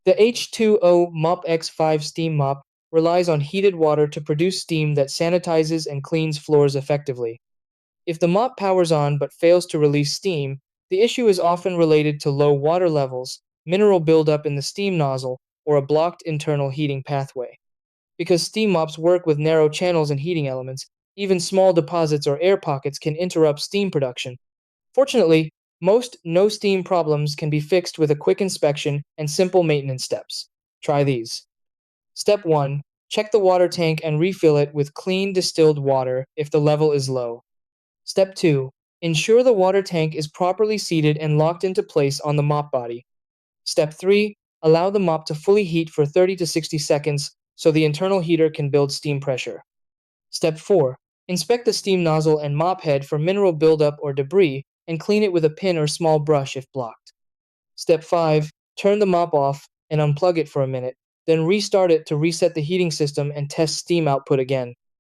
The H2O Mop X5 steam mop relies on heated water to produce steam that sanitizes and cleans floors effectively. If the mop powers on but fails to release steam, the issue is often related to low water levels, mineral buildup in the steam nozzle, or a blocked internal heating pathway. Because steam mops work with narrow channels and heating elements, even small deposits or air pockets can interrupt steam production. Fortunately, most no steam problems can be fixed with a quick inspection and simple maintenance steps. Try these. Step 1. Check the water tank and refill it with clean distilled water if the level is low. Step 2. Ensure the water tank is properly seated and locked into place on the mop body. Step 3. Allow the mop to fully heat for 30 to 60 seconds so the internal heater can build steam pressure. Step 4. Inspect the steam nozzle and mop head for mineral buildup or debris and clean it with a pin or small brush if blocked. Step 5. Turn the mop off and unplug it for a minute, then restart it to reset the heating system and test steam output again.